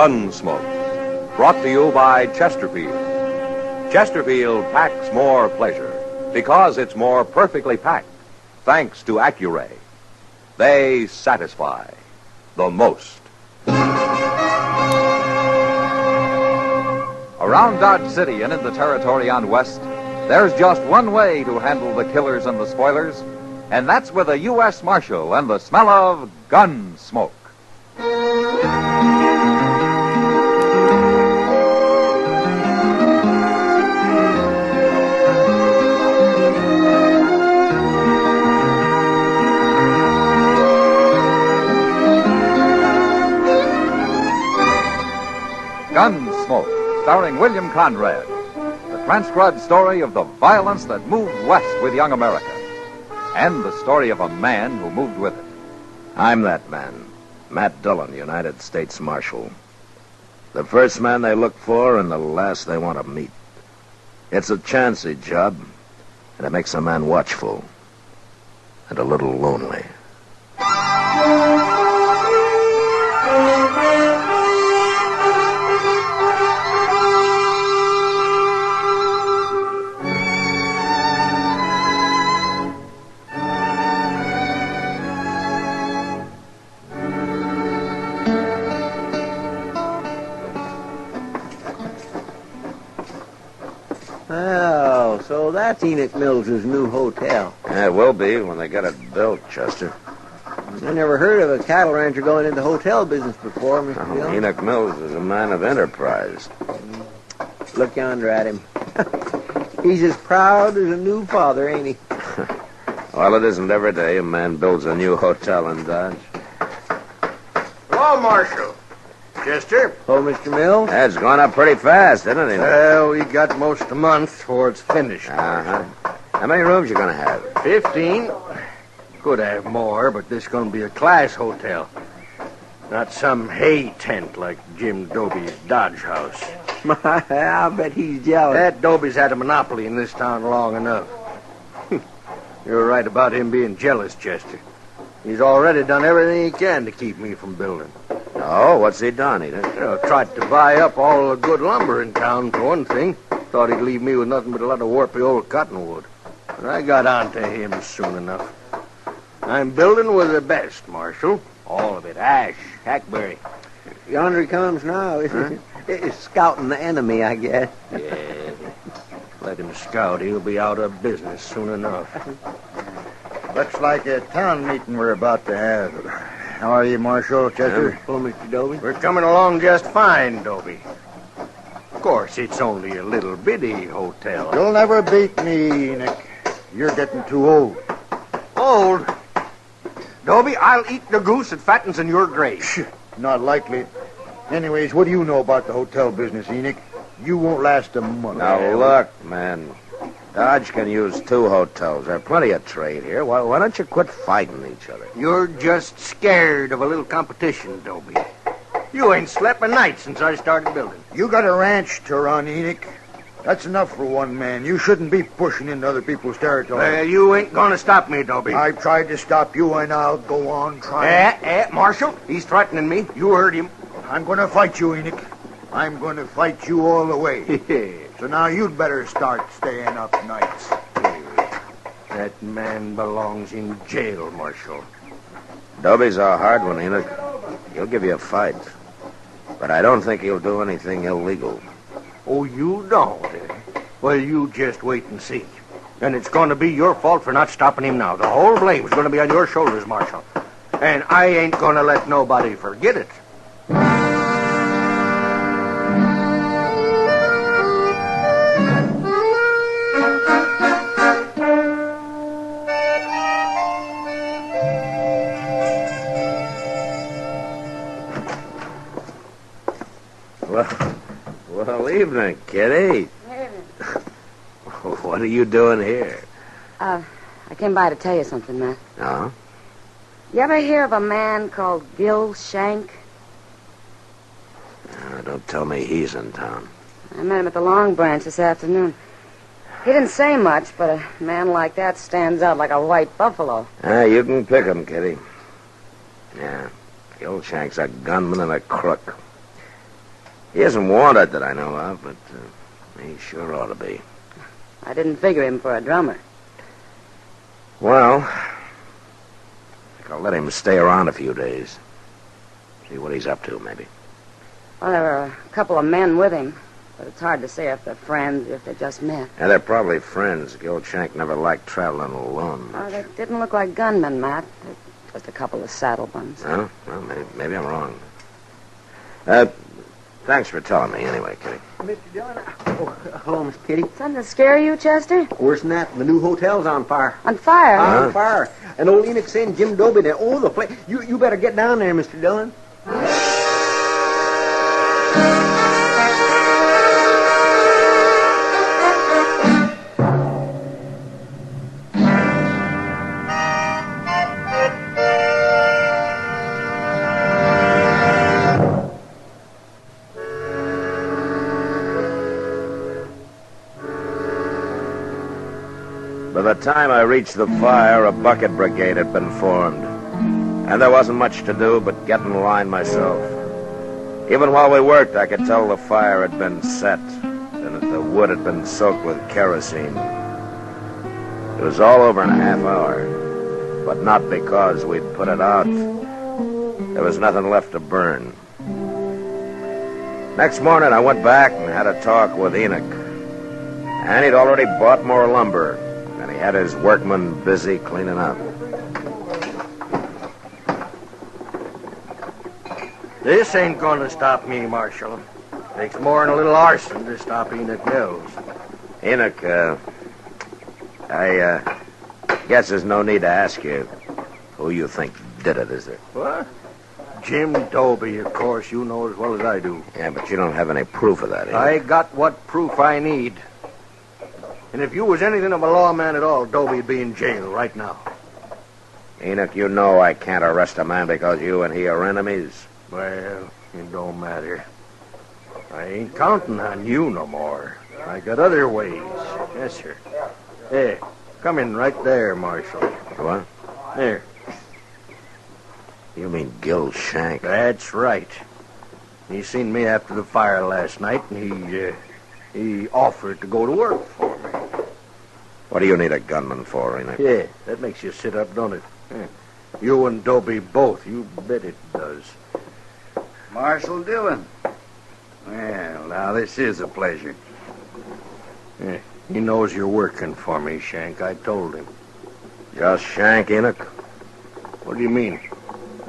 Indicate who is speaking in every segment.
Speaker 1: Gunsmoke, brought to you by Chesterfield. Chesterfield packs more pleasure because it's more perfectly packed, thanks to Accuray. They satisfy the most.
Speaker 2: Around Dodge City and in the territory on West, there's just one way to handle the killers and the spoilers, and that's with a U.S. Marshal and the smell of Gunsmoke. Gunsmoke, starring William Conrad. The transcribed story of the violence that moved west with young America. And the story of a man who moved with it.
Speaker 3: I'm that man, Matt Dillon, United States Marshal. The first man they look for and the last they want to meet. It's a chancy job, and it makes a man watchful and a little lonely.
Speaker 4: Oh, so that's Enoch Mills' new hotel.
Speaker 3: Yeah, it will be when they get it built, Chester.
Speaker 4: I never heard of a cattle rancher going into hotel business before, Mr. Dillon.
Speaker 3: Enoch Mills is a man of enterprise.
Speaker 4: Look yonder at him. He's as proud as a new father, ain't he?
Speaker 3: Well, it isn't every day a man builds a new hotel in Dodge.
Speaker 5: Hello, Marshal. Chester?
Speaker 4: Oh, Mr. Mills?
Speaker 3: That's gone up pretty fast, isn't it, Enoch?
Speaker 5: Well, we got most a month before it's finished.
Speaker 3: Uh-huh. How many rooms you gonna have?
Speaker 5: 15. Could have more, but this is going to be a class hotel. Not some hay tent like Jim Doby's Dodge house.
Speaker 4: I bet he's jealous.
Speaker 5: That Doby's had a monopoly in this town long enough. You're right about him being jealous, Chester. He's already done everything he can to keep me from building.
Speaker 3: Oh, what's he done, Enoch?
Speaker 5: Tried to buy up all the good lumber in town, for one thing. Thought he'd leave me with nothing but a lot of warpy old cottonwood. But I got on to him soon enough. I'm building with the best, Marshal. All of it. Ash, hackberry.
Speaker 4: Yonder he comes now.
Speaker 5: Huh?
Speaker 4: He's scouting the enemy, I guess.
Speaker 5: Yeah. Let him scout. He'll be out of business soon enough.
Speaker 6: Looks like a town meeting we're about to have. How are you, Marshal, Chester?
Speaker 4: Oh, Mr. Doby?
Speaker 5: We're coming along just fine, Doby. Of course, it's only a little bitty hotel.
Speaker 6: You'll never beat me, Enoch. You're getting too old.
Speaker 5: Old? Doby, I'll eat the goose that fattens in your grave.
Speaker 6: Not likely. Anyways, what do you know about the hotel business, Enoch? You won't last a month.
Speaker 3: Now, look, man. Dodge can use 2 hotels. There's plenty of trade here. Why don't you quit fighting each other?
Speaker 5: You're just scared of a little competition, Doby. You ain't slept a night since I started building.
Speaker 6: You got a ranch to run, Enoch. That's enough for one man. You shouldn't be pushing into other people's territory.
Speaker 5: Well, you ain't gonna stop me, Doby.
Speaker 6: I've tried to stop you, and I'll go on trying.
Speaker 5: Marshal, he's threatening me. You heard him.
Speaker 6: I'm going to fight you, Enoch. I'm going to fight you all the way. So now you'd better start staying up nights.
Speaker 5: That man belongs in jail, Marshal.
Speaker 3: Doby's a hard one, Enoch. He'll give you a fight. But I don't think he'll do anything illegal.
Speaker 5: Oh, you don't, eh? Well, you just wait and see. And it's going to be your fault for not stopping him now. The whole blame's going to be on your shoulders, Marshal. And I ain't going to let nobody forget it.
Speaker 3: Well, evening, Kitty. What are you doing here?
Speaker 7: I came by to tell you something, Matt.
Speaker 3: Oh?
Speaker 7: You ever hear of a man called Gil Shank?
Speaker 3: Don't tell me he's in town.
Speaker 7: I met him at the Long Branch this afternoon. He didn't say much, but a man like that stands out like a white buffalo.
Speaker 3: You can pick him, Kitty. Yeah, Gil Shank's a gunman and a crook. He isn't wanted that I know of, but he sure ought to be.
Speaker 7: I didn't figure him for a drummer.
Speaker 3: Well, I think I'll let him stay around a few days. See what he's up to, maybe.
Speaker 7: Well, there were a couple of men with him, but it's hard to say if they're friends or if they just met.
Speaker 3: Yeah, they're probably friends. Old Shank never liked traveling alone.
Speaker 7: Oh, they didn't look like gunmen, Matt. They're just a couple of saddlebuns.
Speaker 3: Well, maybe I'm wrong. Thanks for telling me anyway, Kitty.
Speaker 4: Mr. Dillon. Oh, hello, Miss Kitty.
Speaker 7: Something to scare you, Chester?
Speaker 4: Worse than that, the new hotel's on fire.
Speaker 7: On fire?
Speaker 4: On fire. And old Enoch saying Jim Dobie there. Oh, the place. You better get down there, Mr. Dillon.
Speaker 3: By the time I reached the fire, a bucket brigade had been formed. And there wasn't much to do but get in line myself. Even while we worked, I could tell the fire had been set and that the wood had been soaked with kerosene. It was all over in a half hour, but not because we'd put it out. There was nothing left to burn. Next morning, I went back and had a talk with Enoch. And he'd already bought more lumber, and he had his workmen busy cleaning up.
Speaker 5: This ain't gonna stop me, Marshal. Takes more than a little arson to stop Enoch Mills.
Speaker 3: Enoch, I guess there's no need to ask you who you think did it, is there?
Speaker 5: What? Jim Dobie, of course. You know as well as I do.
Speaker 3: Yeah, but you don't have any proof of that, Enoch.
Speaker 5: I got what proof I need. And if you was anything of a lawman at all, Dobie'd be in jail right now.
Speaker 3: Enoch, you know I can't arrest a man because you and he are enemies.
Speaker 5: Well, it don't matter. I ain't counting on you no more. I got other ways. Yes, sir. Hey, come in right there, Marshal.
Speaker 3: What?
Speaker 5: There.
Speaker 3: You mean Gil Shank?
Speaker 5: That's right. He seen me after the fire last night, and he offered to go to work for me.
Speaker 3: What do you need a gunman for, Enoch?
Speaker 5: Yeah, that makes you sit up, don't it? Yeah. You and Dobie both. You bet it does.
Speaker 8: Marshal Dillon. Well, now, this is a pleasure.
Speaker 5: Yeah, he knows you're working for me, Shank. I told him.
Speaker 3: Just Shank, Enoch?
Speaker 5: What do you mean?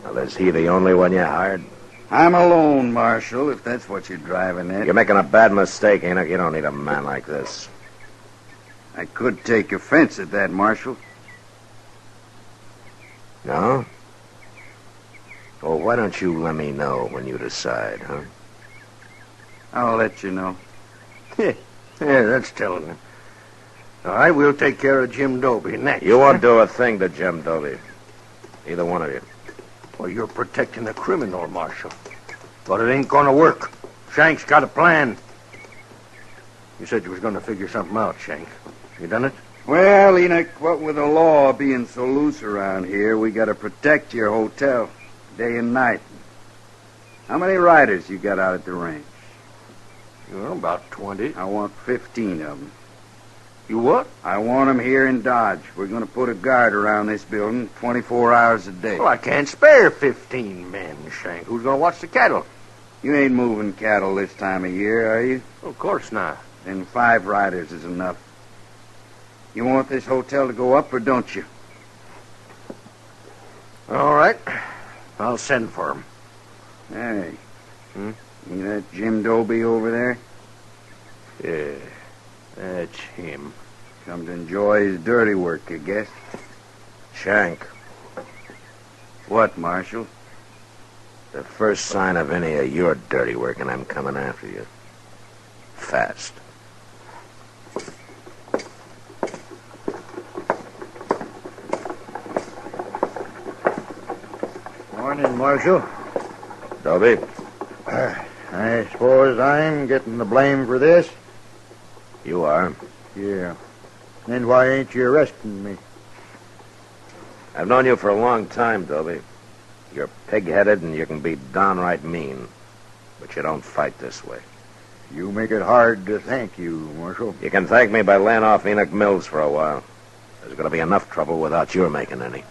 Speaker 3: Well, is he the only one you hired?
Speaker 8: I'm alone, Marshal, if that's what you're driving at.
Speaker 3: You're making a bad mistake, Enoch. You don't need a man like this.
Speaker 8: I could take offense at that, Marshal.
Speaker 3: No? Well, why don't you let me know when you decide, huh?
Speaker 8: I'll let you know.
Speaker 5: Yeah, that's telling him. All right, we'll take care of Jim Dobie next.
Speaker 3: You won't do a thing to Jim Dobie. Either one of you.
Speaker 5: Well, you're protecting a criminal, Marshal. But it ain't gonna work. Shank's got a plan. You said you was gonna figure something out, Shank. You done it?
Speaker 8: Well, Enoch, what with the law being so loose around here, we gotta protect your hotel day and night. How many riders you got out at the range?
Speaker 5: Well, about 20.
Speaker 8: I want 15 of them.
Speaker 5: You what?
Speaker 8: I want them here in Dodge. We're going to put a guard around this building 24 hours a day.
Speaker 5: Well, I can't spare 15 men, Shank. Who's going to watch the cattle?
Speaker 8: You ain't moving cattle this time of year, are you?
Speaker 5: Of course not.
Speaker 8: Then 5 riders is enough. You want this hotel to go up or don't you?
Speaker 5: All right. I'll send for him.
Speaker 8: Hey. You that Jim Dobie over there?
Speaker 5: Yeah, that's him.
Speaker 8: Come to enjoy his dirty work, I guess.
Speaker 3: Shank,
Speaker 8: What, Marshal?
Speaker 3: the first sign of any of your dirty work, and I'm coming after you. Fast.
Speaker 6: Morning, Marshal.
Speaker 3: Dobie?
Speaker 6: I suppose I'm getting the blame for this?
Speaker 3: You are.
Speaker 6: Yeah. Then why ain't you arresting me?
Speaker 3: I've known you for a long time, Dobie. You're pig-headed and you can be downright mean. but you don't fight this way.
Speaker 6: You make it hard to thank you, Marshal.
Speaker 3: You can thank me by laying off Enoch Mills for a while. There's going to be enough trouble without your making any.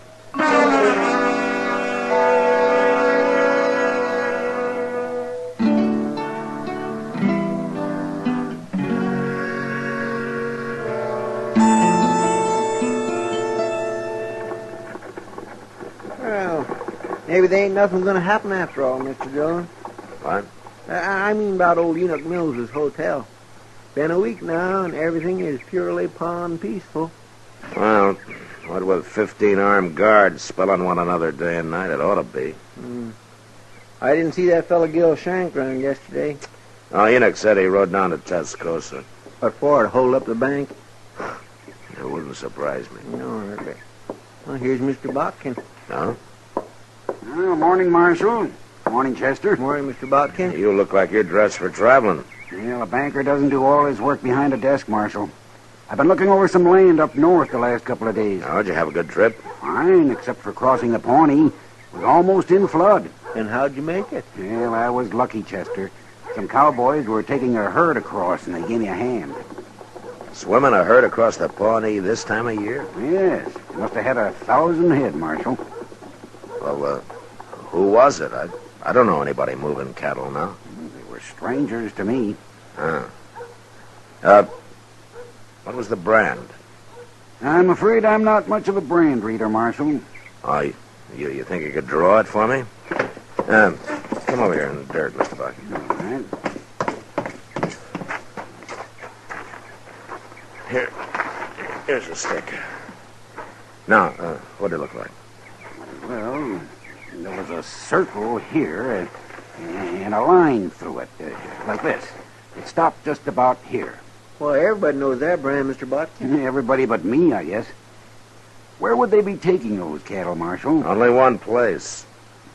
Speaker 4: Well, maybe there ain't nothing going to happen after all, Mr. Dillon.
Speaker 3: What?
Speaker 4: I mean about old Enoch Mills' hotel. Been a week now, and everything is purely pond peaceful.
Speaker 3: Well, what with 15 armed guards spelling one another day and night, it ought to be.
Speaker 4: I didn't see that fella Gil Shank around yesterday.
Speaker 3: Oh, Enoch said he rode down to Tascosa.
Speaker 4: What for, to hold up the bank?
Speaker 3: It wouldn't surprise me.
Speaker 4: No, really. Well, here's Mr. Botkin.
Speaker 3: No?
Speaker 9: Well, morning, Marshal. Morning, Chester.
Speaker 4: Morning, Mr. Botkin.
Speaker 3: You look like you're dressed for traveling.
Speaker 9: Well, a banker doesn't do all his work behind a desk, Marshal. I've been looking over some land up north the last couple of days.
Speaker 3: Oh, did you have a good trip?
Speaker 9: Fine, except for crossing the Pawnee. It was almost in flood.
Speaker 4: And how'd you make it?
Speaker 9: Well, I was lucky, Chester. Some cowboys were taking a herd across, and they gave me a hand.
Speaker 3: Swimming a herd across the Pawnee this time of year?
Speaker 9: Yes, must have had 1,000 head, Marshal.
Speaker 3: Well, who was it? I don't know anybody moving cattle now.
Speaker 9: They were strangers to me.
Speaker 3: What was the brand?
Speaker 9: I'm afraid I'm not much of a brand reader, Marshal.
Speaker 3: Oh, you think you could draw it for me? Come over here in the dirt, Mr. Buck.
Speaker 9: All right.
Speaker 3: Here's a stick. Now, what did it look like?
Speaker 9: Well, there was a circle here and a line through it, like this. It stopped just about here.
Speaker 4: Well, everybody knows that brand, Mr. Botkin.
Speaker 9: Everybody but me, I guess. Where would they be taking those cattle, Marshal?
Speaker 3: Only one place.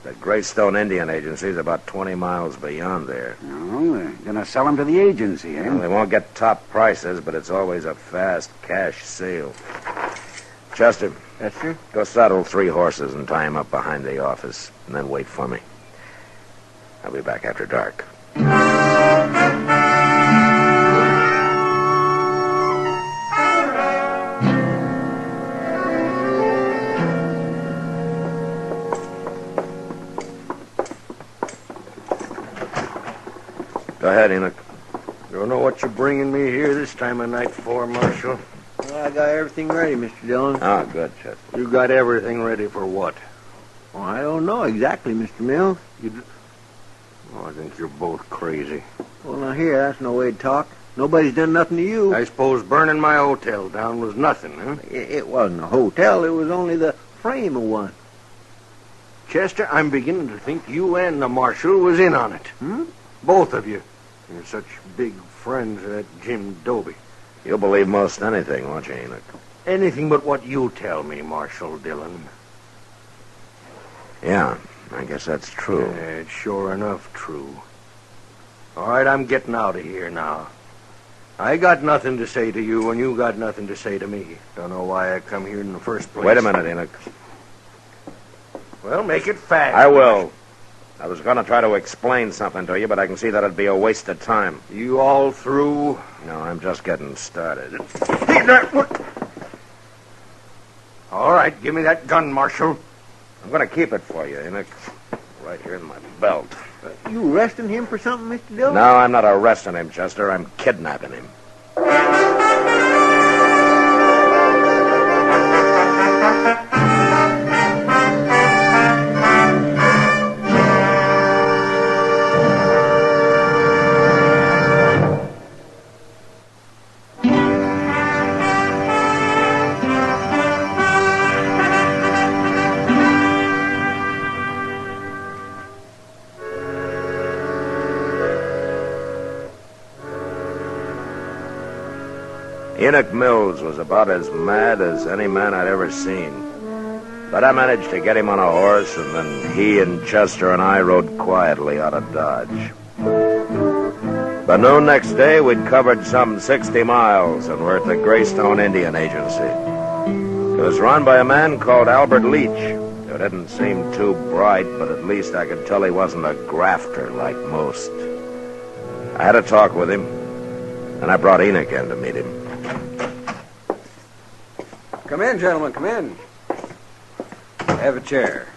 Speaker 3: The Greystone Indian Agency is about 20 miles beyond there.
Speaker 9: No, they're going to sell them to the agency, eh?
Speaker 3: Well, they won't get top prices, but it's always a fast cash sale. Chester.
Speaker 4: Yes, sir?
Speaker 3: Go saddle 3 horses and tie them up behind the office, and then wait for me. I'll be back after dark. Go ahead, Enoch.
Speaker 5: Don't know what you're bringing me here this time of night for, Marshal.
Speaker 4: Well, I got everything ready, Mr. Dillon.
Speaker 3: Oh, good, Chester.
Speaker 5: You got everything ready for what?
Speaker 4: Well, I don't know exactly, Mr. Mills.
Speaker 5: I think you're both crazy.
Speaker 4: Well, now here, that's no way to talk. Nobody's done nothing to you.
Speaker 5: I suppose burning my hotel down was nothing, huh?
Speaker 4: It wasn't a hotel. It was only the frame of one.
Speaker 5: Chester, I'm beginning to think you and the Marshal was in on it. Both of you. You're such big friends of that Jim Doby.
Speaker 3: You'll believe most anything, won't you, Enoch?
Speaker 5: Anything but what you tell me, Marshal Dillon.
Speaker 3: Yeah, I guess that's true.
Speaker 5: It's sure enough true. All right, I'm getting out of here now. I got nothing to say to you, and you got nothing to say to me. Don't know why I come here in the first place.
Speaker 3: Wait a minute, Enoch.
Speaker 5: Well, make it fast.
Speaker 3: I will. I was going to try to explain something to you, but I can see that it'd be a waste of time.
Speaker 5: You all through?
Speaker 3: No, I'm just getting started.
Speaker 5: All right, give me that gun, Marshal.
Speaker 3: I'm going to keep it for you, Enoch. Right here in my belt.
Speaker 4: You arresting him for something, Mr. Dillon?
Speaker 3: No, I'm not arresting him, Chester. I'm kidnapping him. Enoch Mills was about as mad as any man I'd ever seen. But I managed to get him on a horse, and then he and Chester and I rode quietly out of Dodge. By noon next day, we'd covered some 60 miles and were at the Greystone Indian Agency. It was run by a man called Albert Leach, who didn't seem too bright, but at least I could tell he wasn't a grafter like most. I had a talk with him, and I brought Enoch in to meet him.
Speaker 10: Come in, gentlemen, come in. Have a chair.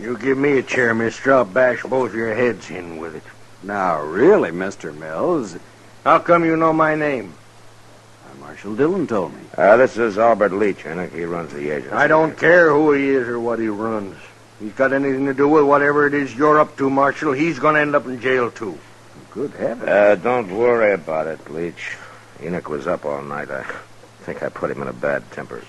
Speaker 5: You give me a chair, mister. I'll bash both your heads in with it.
Speaker 10: Now, really, Mr. Mills,
Speaker 5: How come you know my name?
Speaker 10: Marshal Dillon told me.
Speaker 3: This is Albert Leach, Enoch. He runs the agency.
Speaker 5: I don't care who he is or what he runs. If he's got anything to do with whatever it is you're up to, Marshal, he's going to end up in jail, too.
Speaker 10: Good heavens.
Speaker 3: Don't worry about it, Leach. Enoch was up all night. I think I put him in a bad temper.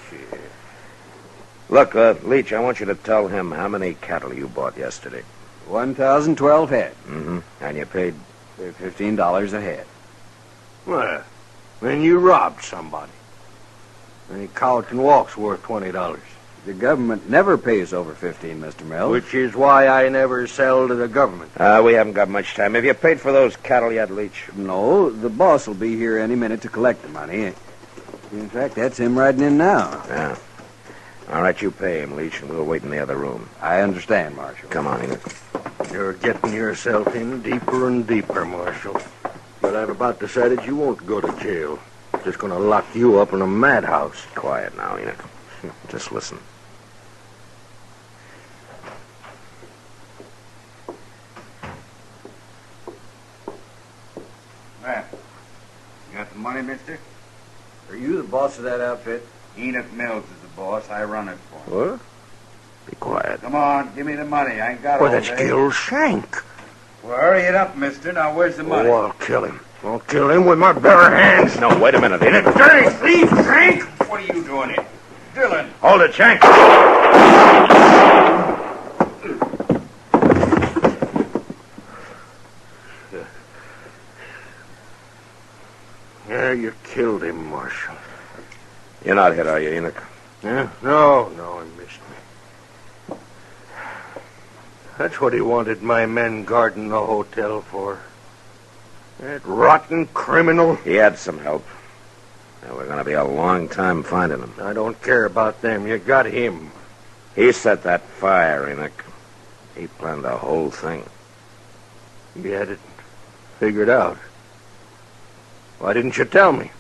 Speaker 3: Look, Leach, I want you to tell him how many cattle you bought yesterday.
Speaker 10: 1,012 head.
Speaker 3: Mm-hmm. And you paid?
Speaker 10: $15 a head.
Speaker 5: Well, then you robbed somebody. Any couch and walk's worth $20.
Speaker 10: The government never pays over 15, Mr. Mills.
Speaker 5: Which is why I never sell to the government.
Speaker 3: We haven't got much time. Have you paid for those cattle yet, Leach?
Speaker 10: No, the boss will be here any minute to collect the money. In fact, that's him riding in now.
Speaker 3: Yeah. All right, you pay him, Leach, and we'll wait in the other room.
Speaker 10: I understand, Marshal.
Speaker 3: Come on, Enoch.
Speaker 5: You're getting yourself in deeper and deeper, Marshal. But I've about decided you won't go to jail. Just going to lock you up in a madhouse.
Speaker 3: Quiet now, Enoch. Just listen.
Speaker 8: Well, you got the money, mister?
Speaker 10: Are you the boss of that outfit?
Speaker 8: Enoch Mills is the boss. I run it for him.
Speaker 5: What?
Speaker 3: Be quiet.
Speaker 8: Come on, give me the money. I ain't got
Speaker 5: Well,
Speaker 8: all
Speaker 5: that's
Speaker 8: day.
Speaker 5: Gil Shank.
Speaker 8: Well, hurry it up, mister. Now, where's the money?
Speaker 5: Oh, I'll kill him. I'll kill him with my bare hands.
Speaker 3: No, wait a minute, Enoch.
Speaker 5: Dirty thief, Shank!
Speaker 8: What are you doing here? Dillon.
Speaker 3: Hold it, Shank.
Speaker 5: Yeah, you killed him, Marshal.
Speaker 3: You're not hit, are you, Enoch?
Speaker 5: Yeah? No, he missed me. That's what he wanted my men guarding the hotel for. That rotten criminal.
Speaker 3: He had some help. And we're going to be a long time finding him.
Speaker 5: I don't care about them. You got him.
Speaker 3: He set that fire, Enoch. He planned the whole thing.
Speaker 5: You had it figured out. Why didn't you tell me?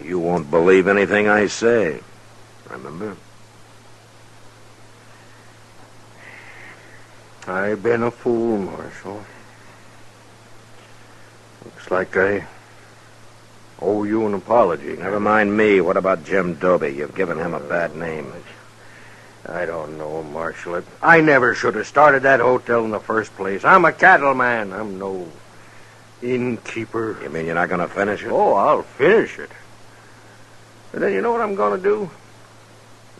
Speaker 3: You won't believe anything I say. Remember?
Speaker 5: I've been a fool, Marshal. Looks like I owe you an apology.
Speaker 3: Never mind me. What about Jim Doby? You've given him a bad name.
Speaker 5: I don't know, Marshal. I never should have started that hotel in the first place. I'm a cattleman. I'm no innkeeper.
Speaker 3: You mean you're not going to finish it?
Speaker 5: Oh, I'll finish it. But then you know what I'm going to do?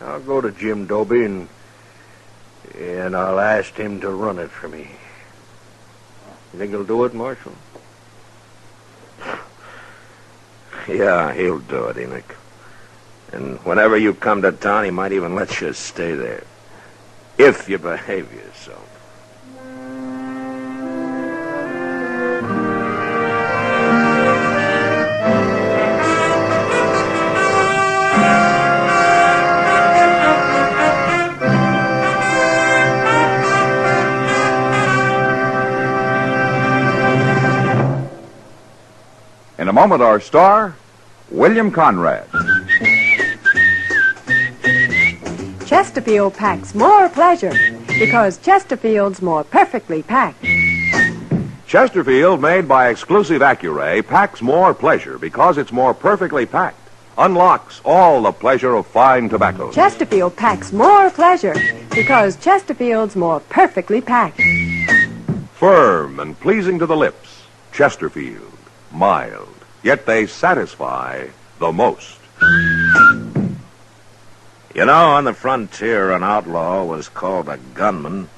Speaker 5: I'll go to Jim Doby and I'll ask him to run it for me. You think he'll do it, Marshal?
Speaker 3: Yeah, he'll do it, Enoch. And whenever you come to town, he might even let you stay there. If you behave yourself.
Speaker 2: In a moment, our star, William Conrad.
Speaker 11: Chesterfield packs more pleasure because Chesterfield's more perfectly packed.
Speaker 1: Chesterfield, made by exclusive Accuray, packs more pleasure because it's more perfectly packed. Unlocks all the pleasure of fine tobacco.
Speaker 11: Chesterfield packs more pleasure because Chesterfield's more perfectly packed.
Speaker 1: Firm and pleasing to the lips. Chesterfield. Mild. Yet they satisfy the most.
Speaker 3: You know, on the frontier, an outlaw was called a gunman,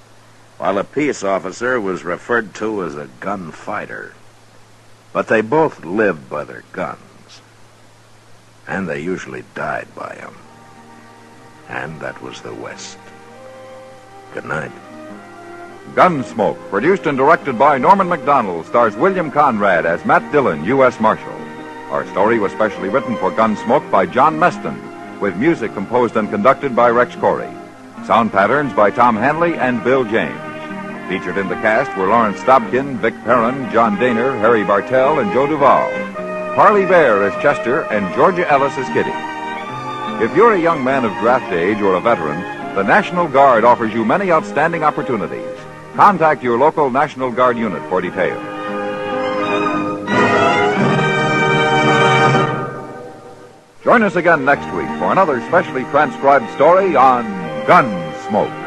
Speaker 3: while a peace officer was referred to as a gunfighter. But they both lived by their guns, and they usually died by them. And that was the West. Good night.
Speaker 2: Gunsmoke, produced and directed by Norman MacDonald, stars William Conrad as Matt Dillon, U.S. Marshal. Our story was specially written for Gunsmoke by John Meston, with music composed and conducted by Rex Corey. Sound patterns by Tom Hanley and Bill James. Featured in the cast were Lawrence Stobkin, Vic Perrin, John Daner, Harry Bartell, and Joe Duvall. Parley Bear as Chester, and Georgia Ellis as Kitty. If you're a young man of draft age or a veteran, the National Guard offers you many outstanding opportunities. Contact your local National Guard unit for details. Join us again next week for another specially transcribed story on Gunsmoke.